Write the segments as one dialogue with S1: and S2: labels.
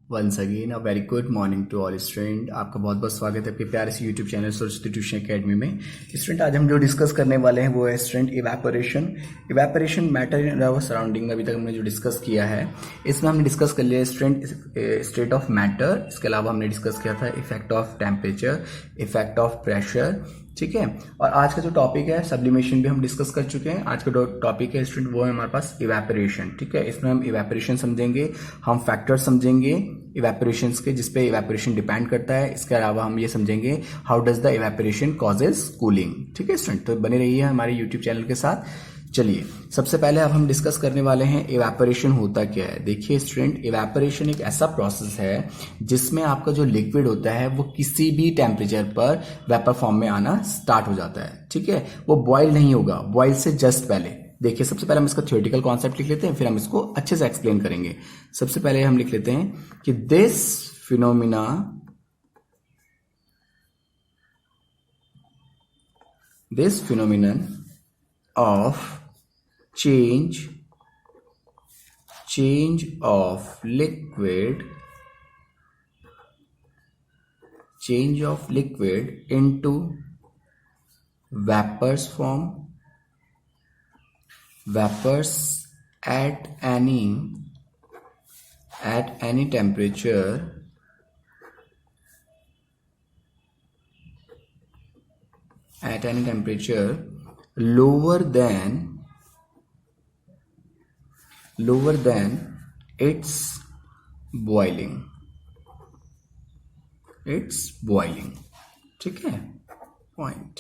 S1: Once again a very good morning to all student. आपका बहुत बहुत स्वागत है आपके प्यारे से YouTube channel Saraswati tuition academy में। स्टूडेंट आज हम जो डिस्कस करने वाले हैं वो है student evaporation matter in our surrounding में अभी तक हमने जो डिस्कस किया है इसमें हमने डिस्कस कर लिया स्टूडेंट स्टेट ऑफ मैटर। इसके अलावा हमने डिस्कस किया था effect of temperature, effect of pressure, ठीक है। और आज का जो टॉपिक है सब्लिमेशन भी हम डिस्कस कर चुके हैं। आज का जो टॉपिक है स्टूडेंट वो है हमारे पास इवेपोरेशन, ठीक है। इसमें हम इवेपोरेशन समझेंगे, हम फैक्टर्स समझेंगे इवेपोरेशन के जिसपे इवेपोरेशन डिपेंड करता है। इसके अलावा हम ये समझेंगे how does the evaporation causes cooling, ठीक है स्टूडेंट। तो बने रहिए हमारे यूट्यूब चैनल के साथ। चलिए सबसे पहले अब हम डिस्कस करने वाले हैं इवेपोरेशन होता क्या है। देखिए स्टूडेंट, इवेपोरेशन एक ऐसा प्रोसेस है जिसमें आपका जो लिक्विड होता है वो किसी भी टेम्परेचर पर वेपर फॉर्म में आना स्टार्ट हो जाता है, ठीक है। वो बॉयल नहीं होगा, बॉयल से जस्ट पहले। देखिए सबसे पहले हम इसका थ्योरेटिकल कॉन्सेप्ट लिख लेते हैं, फिर हम इसको अच्छे से एक्सप्लेन करेंगे। सबसे पहले हम लिख लेते हैं कि this phenomenon of change of liquid into vapors form, vapors at any temperature lower than its boiling, ठीक है, point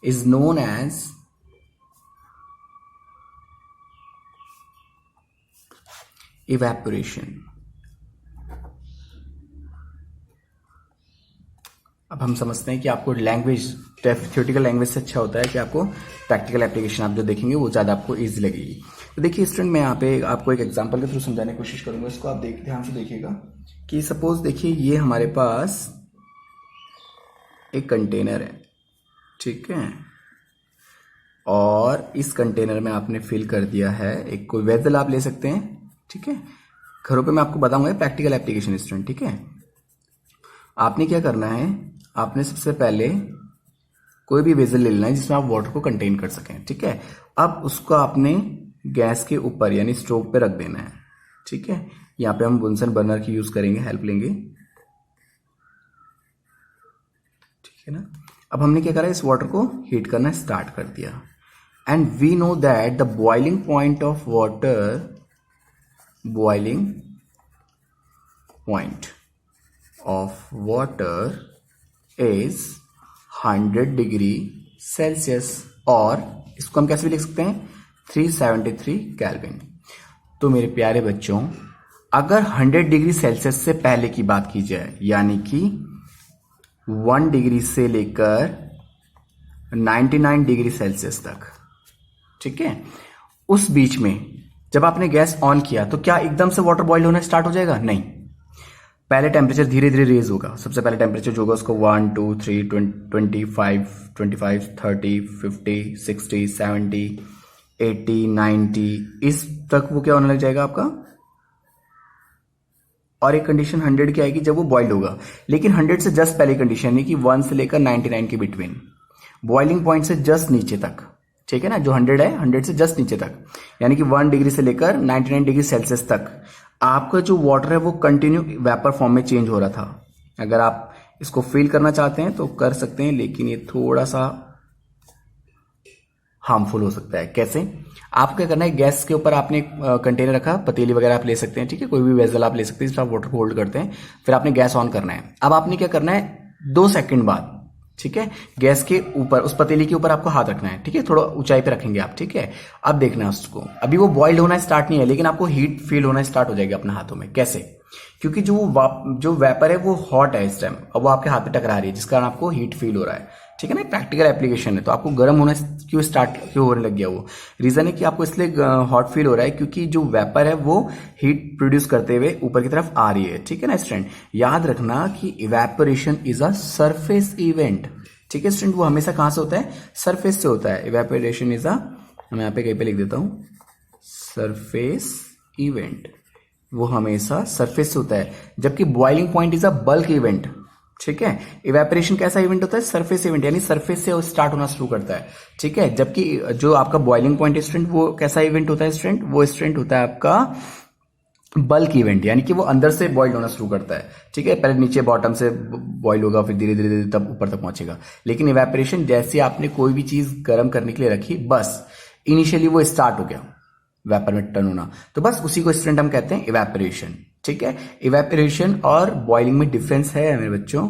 S1: is known as evaporation। अब हम समझते हैं कि आपको लैंग्वेज थ्योरेटिकल लैंग्वेज से अच्छा होता है कि आपको प्रैक्टिकल एप्लीकेशन आप जो देखेंगे वो ज़्यादा आपको ईजी लगेगी। तो देखिए स्टूडेंट, मैं यहाँ पे आपको एक एग्जांपल के थ्रू समझाने की कोशिश करूंगा। इसको आप ध्यान से देखिएगा कि सपोज देखिए ये हमारे पास एक कंटेनर है, ठीक है, और इस कंटेनर में आपने फिल कर दिया है एक कोई वेसल आप ले सकते हैं, ठीक है। घरों पे मैं आपको बताऊंगा प्रैक्टिकल एप्लीकेशन स्टूडेंट, ठीक है। आपने क्या करना है, आपने सबसे पहले कोई भी वेसल ले लेना है जिसमें आप वाटर को कंटेन कर सकें, ठीक है। अब उसको आपने गैस के ऊपर यानी स्टोव पे रख देना है, ठीक है। यहाँ पे हम बुनसन बर्नर की यूज करेंगे, हेल्प लेंगे, ठीक है ना। अब हमने क्या करा, इस वाटर को हीट करना स्टार्ट कर दिया and we know that the boiling point of water is 100 degree Celsius, और इसको हम कैसे भी लिख सकते हैं 373 केल्विन। तो मेरे प्यारे बच्चों, अगर 100 डिग्री सेल्सियस से पहले की बात की जाए यानी कि 1 डिग्री से लेकर 99 डिग्री सेल्सियस तक, ठीक है, उस बीच में जब आपने गैस ऑन किया तो क्या एकदम से वाटर बॉईल होना स्टार्ट हो जाएगा? नहीं, पहले टेम्परेचर धीरे धीरे रेज होगा। सबसे पहले टेम्परेचर जो होगा उसको 1 2 3 25 30 50 60 70 80 90 इस तक वो क्या होने लग जाएगा आपका। और एक कंडीशन 100 की आएगी जब वो बॉइल्ड होगा, लेकिन 100 से जस्ट पहले कंडीशन यानी कि 1 से लेकर 99 के बिटवीन, बॉइलिंग पॉइंट से जस्ट नीचे तक, ठीक है ना। जो 100 है 100 से जस्ट नीचे तक यानी कि 1 डिग्री से लेकर 99 डिग्री सेल्सियस तक आपका जो वाटर है वो कंटिन्यू वेपर फॉर्म में चेंज हो रहा था। अगर आप इसको फील करना चाहते हैं तो कर सकते हैं, लेकिन ये थोड़ा सा हार्मफुल हो सकता है। कैसे? आपको क्या करना है, गैस के ऊपर आपने कंटेनर रखा, पतीली वगैरह आप ले सकते हैं, ठीक है, कोई भी वेसल आप ले सकते हैं जिसमें आप वाटर को होल्ड करते हैं। फिर आपने गैस ऑन करना है। अब आपने क्या करना है, 2 सेकंड बाद, ठीक है, गैस के ऊपर उस पतीली के ऊपर आपको हाथ रखना है, ठीक है, थोड़ा ऊंचाई पे रखेंगे आप, ठीक है। अब देखना है उसको, अभी वो बॉइल्ड होना स्टार्ट नहीं है लेकिन आपको हीट फील होना स्टार्ट हो जाएगी अपने हाथों में। कैसे? क्योंकि जो वेपर है वो हॉट है इस टाइम, अब वो आपके हाथ पे टकरा रही है जिस कारण आपको हीट फील हो रहा है, ठीक है ना। प्रैक्टिकल एप्लीकेशन है तो आपको गर्म होना क्यों होने लग गया, वो रीजन है कि आपको इसलिए हॉट फील हो रहा है क्योंकि जो वेपर है वो हीट प्रोड्यूस करते हुए ऊपर की तरफ आ रही है, ठीक है ना स्टूडेंट। याद रखना कि evaporation is a surface event, ठीक है स्टूडेंट। वो हमेशा कहां से होता है, सरफेस से होता है। इवेपोरेशन इज अ, मैं यहाँ पे कहीं पे लिख देता हूं, सरफेस इवेंट, वो हमेशा सरफेस से होता है, जबकि boiling point is a bulk event. ठीक है, इवेपोरेशन कैसा इवेंट होता है? सरफेस इवेंट, यानी सरफेस से वो स्टार्ट होना शुरू करता है। ठीक है, जबकि जो आपका बॉइलिंग पॉइंट स्टूडेंट, वो कैसा इवेंट होता है स्टूडेंट? वो स्टूडेंट होता है आपका बल्क इवेंट, यानी कि वो अंदर से बॉइल होना शुरू करता है। ठीक है, पहले नीचे बॉटम से बॉइल होगा, फिर धीरे धीरे धीरे तब ऊपर तक पहुंचेगा। लेकिन इवेपोरेशन, जैसे आपने कोई भी चीज गर्म करने के लिए रखी, बस इनिशियली वो स्टार्ट हो गया वेपर में टर्न होना, तो बस उसी को स्टूडेंट हम कहते हैं इवेपोरेशन। ठीक है, इवेपोरेशन और बॉइलिंग में डिफरेंस है मेरे बच्चों।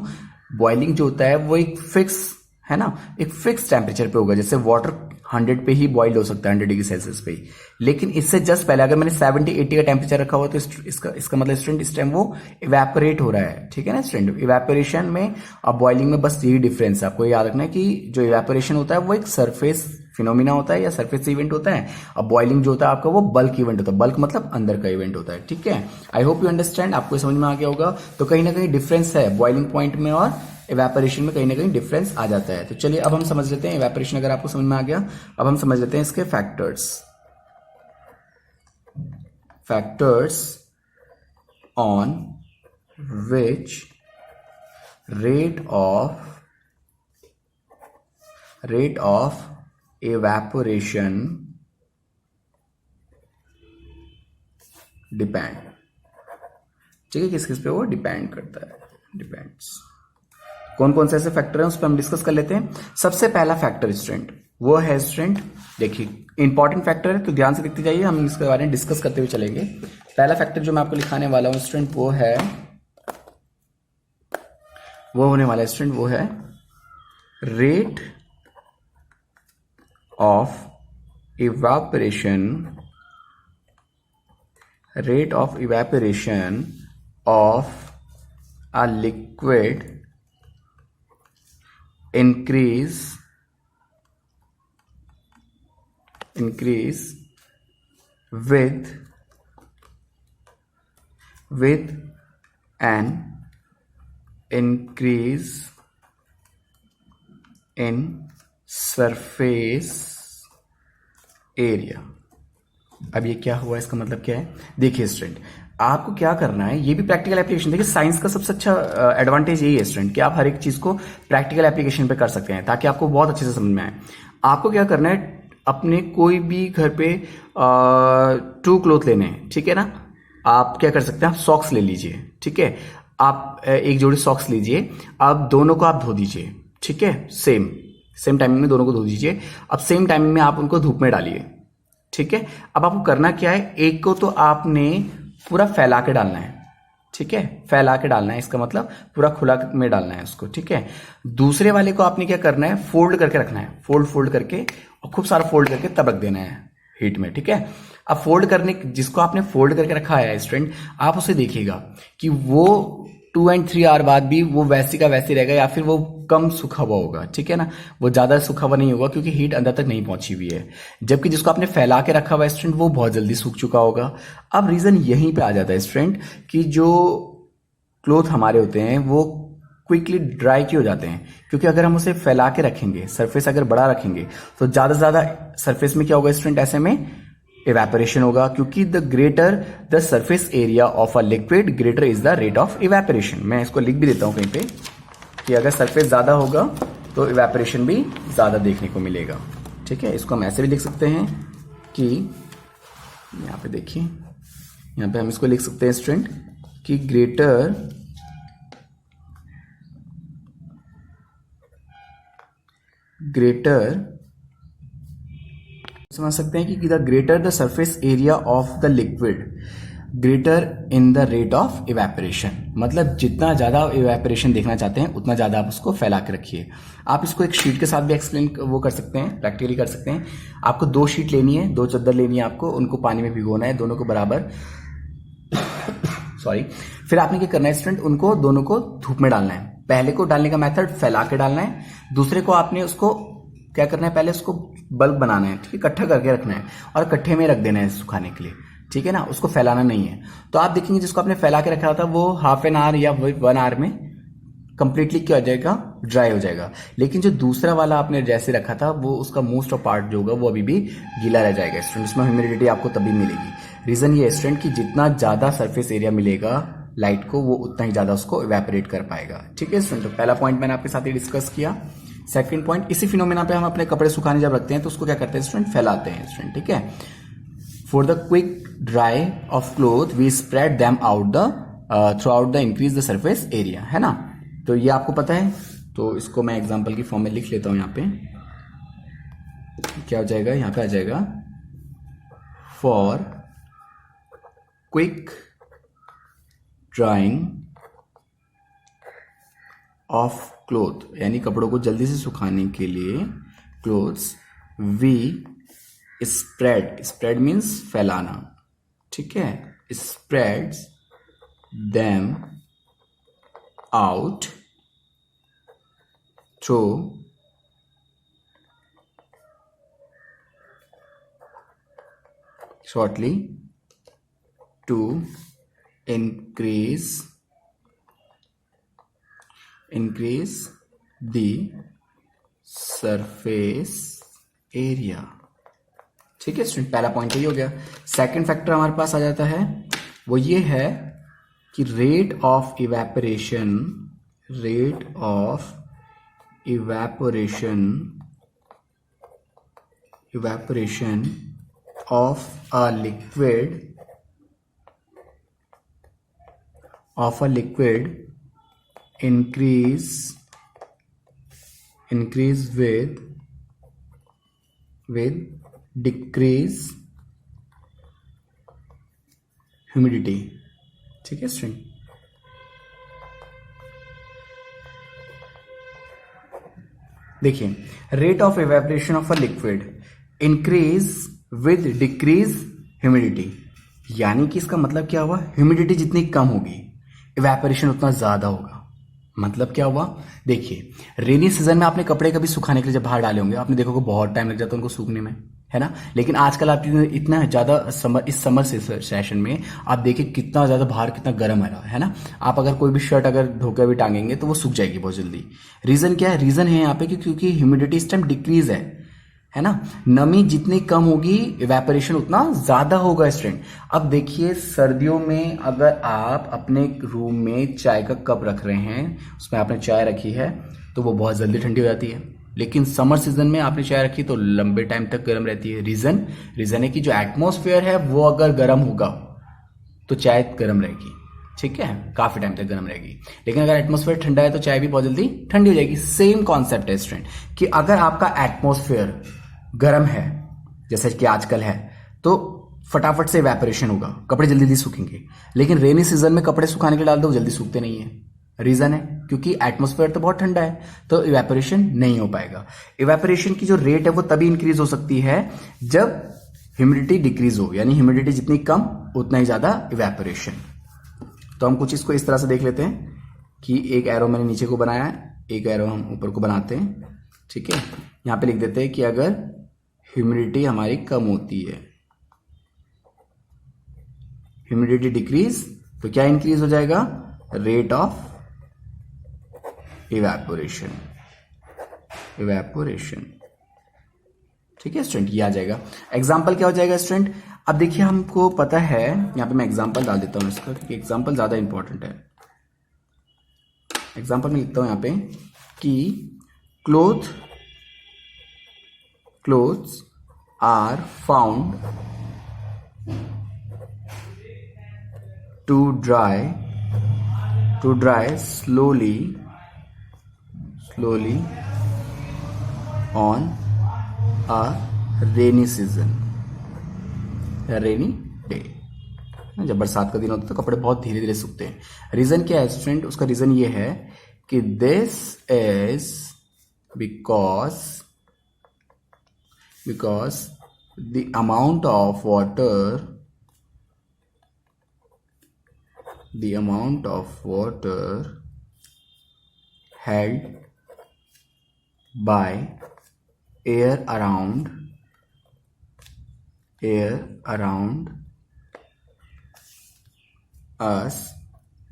S1: बॉइलिंग जो होता है वो एक फिक्स है ना, एक फिक्स टेम्परेचर पे होगा। जैसे वाटर 100 पे ही बॉइल हो सकता है, 100 डिग्री सेल्सियस पे ही। लेकिन इससे जस्ट पहले अगर मैंने 70-80 का टेम्परेचर रखा हुआ, तो इसका मतलब स्टूडेंट इस टाइम वो इवेपोरेट हो रहा है। ठीक है ना स्टूडेंट, इवेपोरेशन में और बॉइलिंग में बस यही डिफरेंस है। आपको याद रखना है कि जो इवेपोरेशन होता है वो एक सरफेस फिनोमिना होता है या सरफेस इवेंट होता है, और बॉइलिंग जो होता है आपका वो बल्क इवेंट होता है। बल्क मतलब अंदर का इवेंट होता है। ठीक है, आई होप यू अंडरस्टैंड, आपको समझ में आ गया होगा। तो कहीं ना कहीं डिफरेंस है बॉइलिंग पॉइंट में और इवेपोरेशन में, कहीं ना कहीं डिफरेंस आ जाता है। तो चलिए अब हम समझ लेते हैं इवेपोरेशन, अगर आपको समझ में आ गया, अब हम समझ लेते हैं इसके factors on which rate of evaporation depend. ठीक है, किस किस पे वो डिपेंड करता है, डिपेंड्स। कौन कौन से ऐसे फैक्टर हैं उस पर हम डिस्कस कर लेते हैं। सबसे पहला फैक्टर स्टूडेंट वो है स्टूडेंट, देखिए इंपॉर्टेंट फैक्टर है तो ध्यान से देखते जाइए, हम इसके बारे में डिस्कस करते हुए चलेंगे। पहला फैक्टर जो मैं आपको लिखाने वाला हूं स्टूडेंट वो होने वाला है स्टूडेंट, वो है rate of evaporation of a liquid increase with an increase in surface area. अब ये क्या हुआ, इसका मतलब क्या है? देखिए स्टूडेंट, आपको क्या करना है, ये भी प्रैक्टिकल एप्लीकेशन। देखिए साइंस का सबसे अच्छा एडवांटेज यही है स्टूडेंट कि आप हर एक चीज को प्रैक्टिकल एप्लीकेशन पे कर सकते हैं, ताकि आपको बहुत अच्छे से समझ में आए। आपको क्या करना है, अपने कोई भी घर पे 2 क्लोथ लेने हैं। ठीक है ना, आप क्या कर सकते हैं, आप सॉक्स ले लीजिए। ठीक है, आप एक जोड़ी सॉक्स लीजिए, अब दोनों को आप धो दीजिए। ठीक है, सेम टाइमिंग में दोनों को धो दीजिए। अब सेम टाइमिंग में आप उनको धूप में डालिए। ठीक है, अब आपको करना क्या है, एक को तो आपने पूरा फैला के डालना है। ठीक है, फैला के डालना है, इसका मतलब पूरा खुला में डालना है उसको। ठीक है, दूसरे वाले को आपने क्या करना है, फोल्ड करके रखना है, फोल्ड करके, और खूब सारा फोल्ड करके तब रख देना है हीट में। ठीक है, अब फोल्ड करने, जिसको आपने फोल्ड करके रखा है स्टूडेंट, आप उसे देखिएगा कि वो 2 और 3 आवर बाद भी वो वैसी का वैसे रहेगा, या फिर वो कम सूखा हुआ होगा। ठीक है ना, वो ज्यादा सूखा हुआ नहीं होगा, क्योंकि हीट अंदर तक नहीं पहुंची हुई है। जबकि जिसको आपने फैला के रखा हुआ है स्टूडेंट, वो बहुत जल्दी सूख चुका होगा। अब रीजन यहीं पे आ जाता है स्टूडेंट कि जो क्लोथ हमारे होते हैं वो क्विकली ड्राई क्यों हो जाते हैं, क्योंकि अगर हम उसे फैला के रखेंगे, सरफेस अगर बड़ा रखेंगे, तो ज्यादा से ज्यादा सरफेस में क्या होगा स्टूडेंट, ऐसे में इवेपोरेशन होगा। क्योंकि the greater the surface area of a liquid, greater is the rate of evaporation. मैं इसको लिख भी देता हूं कहीं पे कि अगर सरफेस ज्यादा होगा तो इवेपोरेशन भी ज्यादा देखने को मिलेगा। ठीक है, इसको हम ऐसे भी लिख सकते हैं कि यहां पे देखिए, यहां पे हम इसको लिख सकते हैं स्टूडेंट कि ग्रेटर समझ सकते हैं कि the greater the surface area of the liquid, greater in the rate of evaporation. मतलब जितना ज्यादा इवेपोरेशन देखना चाहते हैं, उतना ज्यादा आप उसको फैला के रखिए। आप इसको एक शीट के साथ भी एक्सप्लेन वो कर सकते हैं, प्रैक्टिकली कर सकते हैं। आपको 2 शीट लेनी है, 2 चादर लेनी है, आपको उनको पानी में भिगोना है, दोनों को बराबर सॉरी। फिर आपने क्या करना है स्टूडेंट, उनको दोनों को धूप में डालना है। पहले को डालने का मेथड फैला के डालना है, दूसरे को आपने उसको क्या करना है, पहले उसको बल्ब बनाना है। ठीक है, इकट्ठा करके रखना है और इकट्ठे में रख देना है सुखाने के लिए। ठीक है ना, उसको फैलाना नहीं है। तो आप देखेंगे जिसको आपने फैला के रखा था वो हाफ एन आवर या 1 आवर में कंप्लीटली क्या हो जाएगा, ड्राई हो जाएगा। लेकिन जो दूसरा वाला आपने जैसे रखा था, वो उसका मोस्ट ऑफ पार्ट जो होगा वो अभी भी गीला रह जाएगा स्टूडेंट, इसमें ह्यूमिडिटी आपको तभी मिलेगी। रीजन ये है स्टूडेंट कि जितना ज्यादा सरफेस एरिया मिलेगा लाइट को वो उतना ही ज्यादा उसको इवेपोरेट कर पाएगा। ठीक है स्टूडेंट, तो पहला पॉइंट मैंने आपके साथ ही डिस्कस किया। सेकंड पॉइंट, इसी फिनोमेना पे हम अपने कपड़े सुखाने जब रखते हैं तो उसको क्या करते हैं स्टूडेंट, फैलाते हैं स्टूडेंट। ठीक है, for the quick dry of cloth we spread them out the through out the increase the surface area, है ना। तो ये आपको पता है, तो इसको मैं एग्जाम्पल की फॉर्म में लिख लेता हूं। यहाँ पे क्या हो जाएगा, यहाँ पे आ जाएगा for quick drying of cloth, यानी कपड़ों को जल्दी से सुखाने के लिए clothes we spread, spread means फैलाना, ठीक है, spreads them out through shortly to increase the surface area। ठीक है स्टूडेंट, पहला पॉइंट ये हो गया। सेकंड फैक्टर हमारे पास आ जाता है, वो ये है कि rate of evaporation of a liquid increase with decrease humidity। ठीक है स्टूडेंट, देखिए rate of evaporation of a liquid increase with decrease humidity, यानी कि इसका मतलब क्या हुआ, ह्यूमिडिटी जितनी कम होगी इवेपोरेशन उतना ज्यादा होगा। मतलब क्या हुआ, देखिए रेनी सीजन में आपने कपड़े कभी सुखाने के लिए जब बाहर डाले होंगे, आपने देखोगे बहुत टाइम लग जाता है उनको सूखने में, है ना। लेकिन आजकल आप इतना ज्यादा इस समर सेशन में आप देखिए कितना ज्यादा बाहर कितना गर्म है रहा है ना। आप अगर कोई भी शर्ट अगर धोकर भी टांगेंगे तो वो सूख जाएगी बहुत जल्दी। रीजन क्या है, रीजन है यहाँ पे कि क्योंकि ह्यूमिडिटी इस टाइम डिक्रीज है ना, नमी जितनी कम होगी इवेपोरेशन उतना ज्यादा होगा स्टूडेंट। अब देखिए सर्दियों में अगर आप अपने रूम में चाय का कप रख रहे हैं, उसमें आपने चाय रखी है तो वो बहुत जल्दी ठंडी हो जाती है, लेकिन समर सीजन में आपने चाय रखी तो लंबे टाइम तक गर्म रहती है। रीजन है कि जो एटमॉस्फेयर है वो अगर गर्म होगा तो चाय गर्म रहेगी, ठीक है, काफी टाइम तक गर्म रहेगी। लेकिन अगर एटमॉस्फेयर ठंडा है तो चाय भी बहुत जल्दी ठंडी हो जाएगी। सेम कॉन्सेप्ट है स्टूडेंट कि अगर आपका एटमॉस्फेयर गर्म है जैसे कि आजकल है तो फटाफट से इवेपोरेशन होगा, कपड़े जल्दी जल्दी सूखेंगे। लेकिन रेनी सीजन में कपड़े सुखाने के लिए डाल दो जल्दी सूखते नहीं है। रीजन है क्योंकि एटमॉस्फेयर तो बहुत ठंडा है तो इवेपोरेशन नहीं हो पाएगा। इवेपोरेशन की जो रेट है वो तभी इंक्रीज हो सकती है जब ह्यूमिडिटी डिक्रीज हो, यानी ह्यूमिडिटी जितनी कम उतना ही ज्यादा इवेपोरेशन। तो हम कुछ इसको इस तरह से देख लेते हैं कि एक एरो मैंने नीचे को बनाया है, एक एरो हम ऊपर को बनाते हैं। ठीक है, यहां पे लिख देते हैं कि अगर ह्यूमिडिटी हमारी कम होती है, ह्यूमिडिटी डिक्रीज तो क्या इंक्रीज हो जाएगा, रेट ऑफ इवेपोरेशन। ठीक है स्टूडेंट, ये आ जाएगा। एग्जाम्पल क्या हो जाएगा स्टूडेंट, अब देखिए हमको पता है, यहां पे मैं एग्जाम्पल डाल देता हूं इसका क्योंकि एग्जाम्पल ज्यादा इंपॉर्टेंट है। एग्जाम्पल में लिखता हूं यहां पे कि clothes are found to dry slowly on a rainy day। जब बरसात का दिन होता है तो कपड़े बहुत धीरे धीरे सूखते हैं। रीजन क्या है स्टूडेंट, उसका रीजन ये है कि this is because the amount of water held by air around us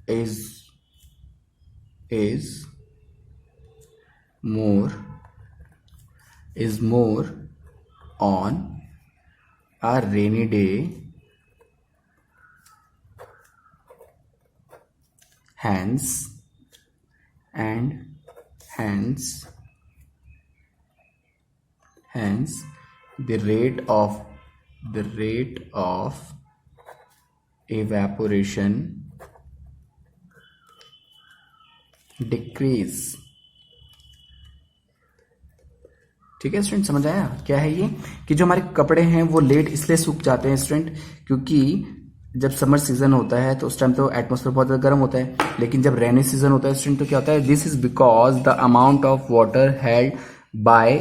S1: is more on a rainy day hence and hence the rate of evaporation decrease। ठीक है स्टूडेंट, समझ आया क्या है ये? कि जो हमारे कपड़े हैं वो लेट इसलिए सूख जाते हैं स्टूडेंट, क्योंकि जब समर सीजन होता है तो उस टाइम तो एटमॉस्फेयर बहुत ज्यादा गर्म होता है, लेकिन जब रेनी सीजन होता है स्टूडेंट तो क्या होता है, this is because the amount of water held by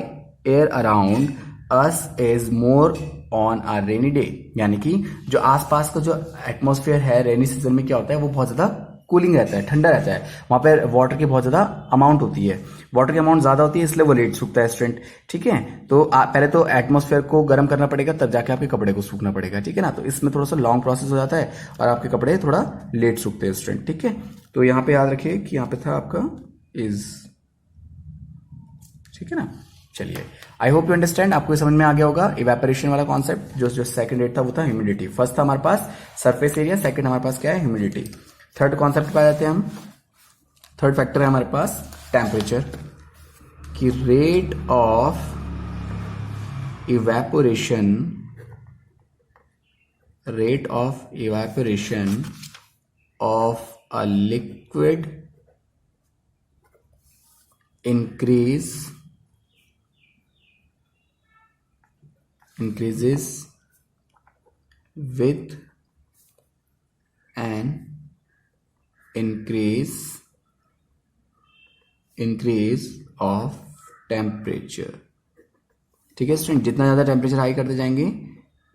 S1: air around us is more on a rainy day. यानी कि जो आसपास का जो एटमॉस्फेयर है रेनी सीजन में क्या होता है, वो बहुत ज्यादा कूलिंग रहता है, ठंडा रहता है, वहां पर वाटर की बहुत ज्यादा अमाउंट होती है, वाटर की अमाउंट ज्यादा होती है, इसलिए वो लेट सूखता है स्टूडेंट। ठीक है, तो पहले तो एटमॉस्फेयर को गर्म करना पड़ेगा, तब जाके आपके कपड़े को सूखना पड़ेगा। ठीक है ना, तो इसमें थोड़ा सा लॉन्ग प्रोसेस हो जाता है और आपके कपड़े थोड़ा लेट सूखते हैं स्टूडेंट। ठीक है, तो यहाँ पे याद रखिए कि यहाँ पे था आपका इज। ठीक है ना, चलिए, आई होप यू अंडरस्टैंड, आपको समझ में आ गया होगा इवेपोरेशन वाला कॉन्सेप्ट। जो सेकंड रेट था वो था ह्यूमिडिटी। फर्स्ट था हमारे पास सरफेस एरिया, सेकंड हमारे पास क्या है, ह्यूमिडिटी। थर्ड कॉन्सेप्ट पे आ जाते हैं हम। थर्ड फैक्टर है हमारे पास टेम्परेचर, कि rate of evaporation of a liquid increases with an increase of temperature। ठीक है स्टूडेंट, जितना ज्यादा टेम्परेचर हाई करते जाएंगे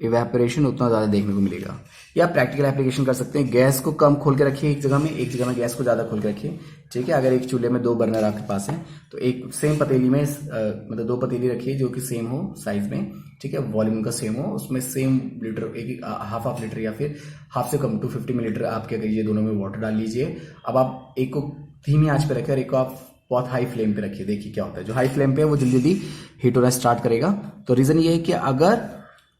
S1: इवेपोरेशन उतना ज्यादा देखने को मिलेगा। या प्रैक्टिकल एप्लीकेशन कर सकते हैं, गैस को कम खोल के रखिए एक जगह में गैस को ज्यादा खोल के रखिए। ठीक है, अगर एक चूल्हे में 2 बर्नर आपके पास है तो एक सेम पतीली में मतलब 2 पतीली रखिए जो कि सेम हो साइज में। ठीक है, वॉल्यूम का सेम हो, उसमें सेम लीटर एक हाफ लीटर या फिर हाफ से कम 250 मिलीलीटर आप क्या करिए, दोनों में वाटर डाल लीजिए। अब आप एक को धीमी आंच पे रखें और एक को आप बहुत हाई फ्लेम पे रखिए, देखिए क्या होता है। जो हाई फ्लेम पे है वो जल्दी जल्दी हीट होना स्टार्ट करेगा। तो रीजन ये है कि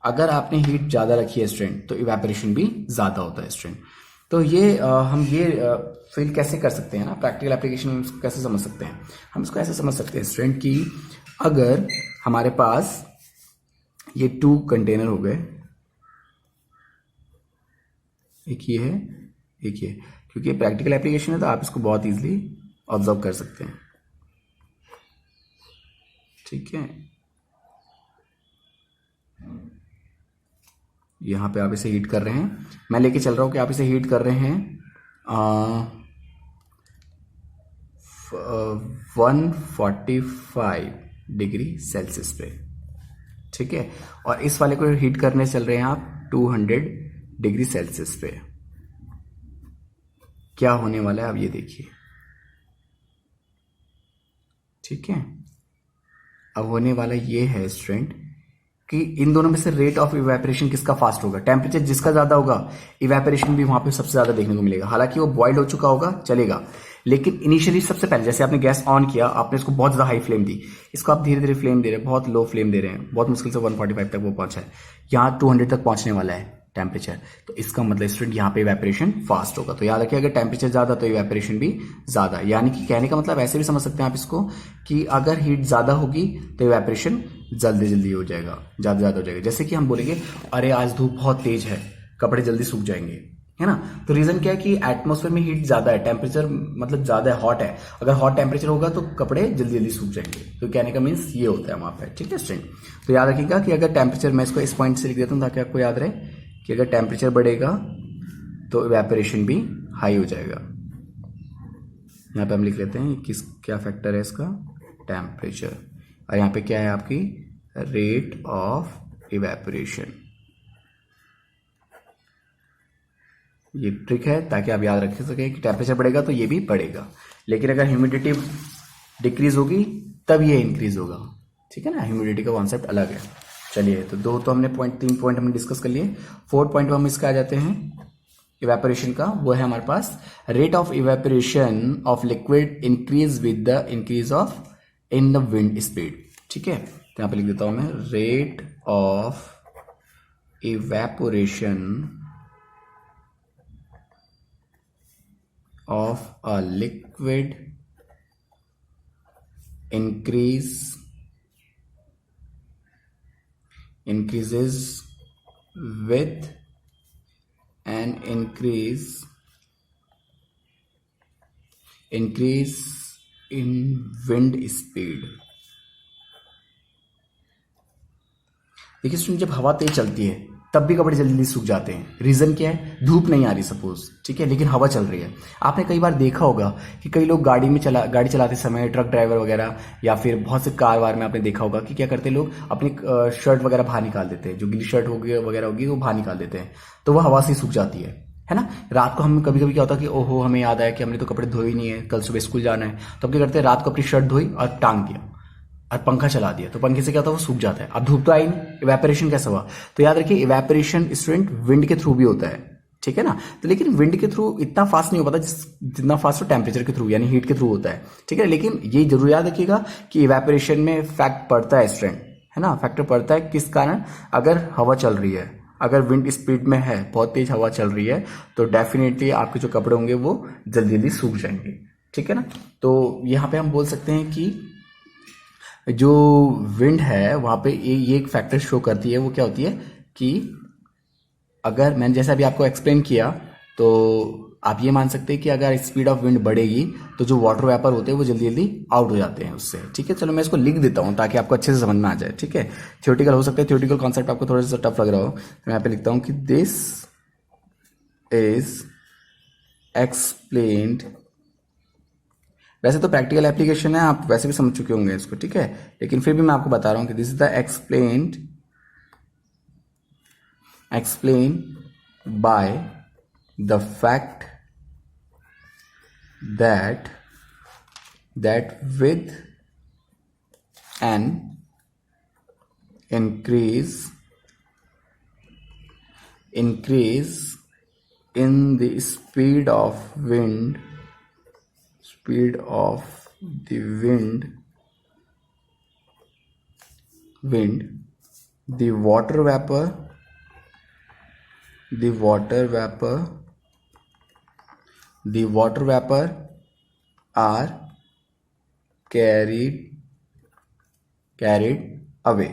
S1: अगर आपने हीट ज्यादा रखी है स्टूडेंट तो इवेपोरेशन भी ज्यादा होता है स्टूडेंट। तो ये हम ये फील कैसे कर सकते हैं ना, प्रैक्टिकल एप्लीकेशन में इसको कैसे समझ सकते हैं? हम इसको ऐसे समझ सकते हैं स्टूडेंट कि अगर हमारे पास ये 2 कंटेनर हो गए, एक ये है एक ये, क्योंकि ये प्रैक्टिकल एप्लीकेशन है तो आप इसको बहुत इजीली ऑब्जर्व कर सकते हैं। ठीक है, यहां पे आप इसे हीट कर रहे हैं, मैं लेके चल रहा हूं कि आप इसे हीट कर रहे हैं 145 डिग्री सेल्सियस पे। ठीक है, और इस वाले को हीट करने चल रहे हैं आप 200 डिग्री सेल्सियस पे। क्या होने वाला है आप ये देखिए। ठीक है, अब होने वाला ये है स्टूडेंट कि इन दोनों में से रेट ऑफ इवेपोरेशन किसका फास्ट होगा। टेम्परेचर जिसका ज्यादा होगा इवेपोरेशन भी वहां पे सबसे ज्यादा देखने को मिलेगा। हालांकि वो बॉइल्ड हो चुका होगा चलेगा, लेकिन इनिशियली सबसे पहले जैसे आपने गैस ऑन किया, आपने इसको बहुत ज्यादा हाई फ्लेम दी, इसको आप धीरे धीरे फ्लेम दे रहे हैं, बहुत लो फ्लेम दे रहे हैं, बहुत मुश्किल से 145 तक वो पहुंचा है, यहाँ 200 तक पहुंचने वाला है टेम्परेचर। तो इसका मतलब स्टूडेंट यहाँ पे इवेपोरेशन फास्ट होगा। तो याद रखिए अगर टेम्परेचर ज्यादा तो इवेपोरेशन भी ज्यादा। यानी कि कहने का मतलब ऐसे भी समझ सकते हैं आप इसको कि अगर हीट ज्यादा होगी तो इवेपोरेशन जल्दी जल्दी हो जाएगा, ज्यादा हो जाएगा। जैसे कि हम बोलेंगे अरे आज धूप बहुत तेज है, कपड़े जल्दी सूख जाएंगे, है ना। तो रीजन क्या है कि एटमॉस्फेयर में हीट ज्यादा है, टेम्परेचर मतलब ज्यादा है, हॉट है। अगर हॉट टेम्परेचर होगा तो कपड़े जल्दी जल्दी सूख जाएंगे। तो कहने का मीन्स ये होता है वहां पे। ठीक है स्टूडेंट, तो याद रखिएगा कि अगर टेम्परेचर, मैं इसको इस पॉइंट से लिख देता हूं ताकि आपको याद रहे कि अगर टेम्परेचर बढ़ेगा तो इवेपोरेशन भी हाई हो जाएगा। यहाँ पे हम लिख लेते हैं क्या फैक्टर है इसका, टेम्परेचर, और यहाँ पे क्या है आपकी रेट ऑफ इवेपोरेशन। ये ट्रिक है ताकि आप याद रख सकें कि टेम्परेचर बढ़ेगा तो ये भी बढ़ेगा, लेकिन अगर ह्यूमिडिटी डिक्रीज होगी तब ये इंक्रीज होगा। ठीक है ना, ह्यूमिडिटी का कॉन्सेप्ट अलग है। चलिए, तो 2 तो हमने 3 पॉइंट हमने डिस्कस कर लिए। 4 पॉइंट हम इसका आ जाते हैं इवेपोरेशन का। वो है हमारे पास rate of evaporation of liquid increase with the increase of in the wind speed. ठीक है, तो यहां पे लिख देता हूं मैं rate of evaporation of a liquid increases with an increase in wind speed। देखिए स्टूडेंट, जब हवा तेज चलती है तब भी कपड़े जल्दी सूख जाते हैं। रीजन क्या है? धूप नहीं आ रही सपोज, ठीक है, लेकिन हवा चल रही है। आपने कई बार देखा होगा कि कई लोग गाड़ी चलाते समय, ट्रक ड्राइवर वगैरह या फिर बहुत से कार वार में आपने देखा होगा कि क्या करते हैं लोग, अपनी शर्ट वगैरह बाहर निकाल देते हैं, जो गीली शर्ट होगी वगैरह होगी वो बाहर निकाल देते हैं, तो वो हवा से सूख जाती है ना। रात को हम कभी कभी क्या होता है कि ओहो हमें याद आया कि हमने तो कपड़े धोए ही नहीं है, कल सुबह स्कूल जाना है, तो अब क्या करते हैं, रात को अपनी शर्ट धोई और टांग दिया और पंखा चला दिया, तो पंखे से क्या होता है, वो सूख जाता है। अब धूप तो आई नहीं, इवेपोरेशन कैसे हुआ? तो याद रखिए इवेपोरेशन स्टूडेंट विंड के थ्रू भी होता है, ठीक है ना। तो लेकिन विंड के थ्रू इतना फास्ट नहीं हो पाता जितना फास्ट हो टेम्परेचर के थ्रू यानी हीट के थ्रू होता है, ठीक है। लेकिन ये जरूर याद रखिएगा कि इवेपोरेशन में फैक्ट पड़ता है स्टूडेंट, है ना, फैक्टर पड़ता है। किस कारण? अगर हवा चल रही है, अगर विंड स्पीड में है, बहुत तेज हवा चल रही है, तो डेफिनेटली आपके जो कपड़े होंगे वो जल्दी जल्दी सूख जाएंगे, ठीक है ना। तो यहाँ पे हम बोल सकते हैं कि जो विंड है वहां पे ये एक फैक्टर शो करती है, वो क्या होती है कि अगर मैंने जैसा अभी आपको एक्सप्लेन किया, तो आप ये मान सकते हैं कि अगर स्पीड ऑफ विंड बढ़ेगी तो जो वाटर वेपर होते हैं वो जल्दी जल्दी आउट हो जाते हैं उससे, ठीक है। चलो मैं इसको लिख देता हूं ताकि आपको अच्छे से समझ में आ जाए, ठीक है। थियोरेटिकल हो सकता है, थियोरेटिकल कॉन्सेप्ट आपको थोड़ा सा टफ लग रहा हो, तो मैं यहाँ पे लिखता हूं कि दिस इज एक्सप्लेन्ड। वैसे तो प्रैक्टिकल एप्लीकेशन है, आप वैसे भी समझ चुके होंगे इसको, ठीक है, लेकिन फिर भी मैं आपको बता रहा हूं कि this is the explain by the fact that with an increase in the speed of the wind, the water vapor are carried away,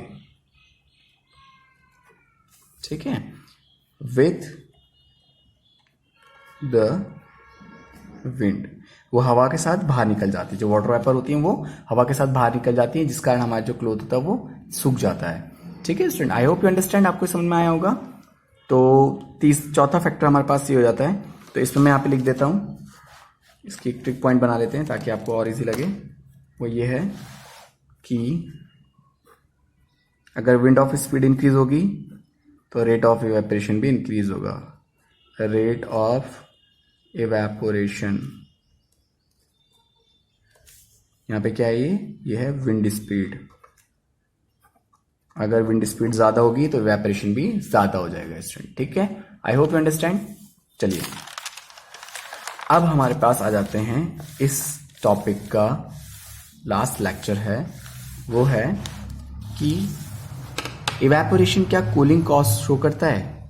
S1: ठीक है, with the wind। वो हवा के साथ बाहर निकल जाती है, जो वाटर वेपर होती है वो हवा के साथ बाहर निकल जाती है, जिस कारण हमारा जो क्लोथ होता है वो सूख जाता है, ठीक है student. I hope you understand, आपको समझ में आया होगा। तो चौथा फैक्टर हमारे पास ये हो जाता है, तो इसमें मैं यहाँ पे लिख देता हूँ, इसकी एक ट्रिक पॉइंट बना लेते हैं ताकि आपको और इजी लगे। वो ये है कि अगर विंड ऑफ स्पीड इंक्रीज होगी तो रेट ऑफ इवेपोरेशन भी इंक्रीज होगा। रेट ऑफ इवेपोरेशन, यहाँ पे क्या है, ये है विंड स्पीड। अगर विंड स्पीड ज्यादा होगी तो इवेपोरेशन भी ज्यादा हो जाएगा स्टूडेंट, ठीक है। I hope you understand. चलिए अब हमारे पास आ जाते हैं, इस टॉपिक का लास्ट लेक्चर है, वो है कि इवेपोरेशन क्या कूलिंग कॉस्ट शो करता है?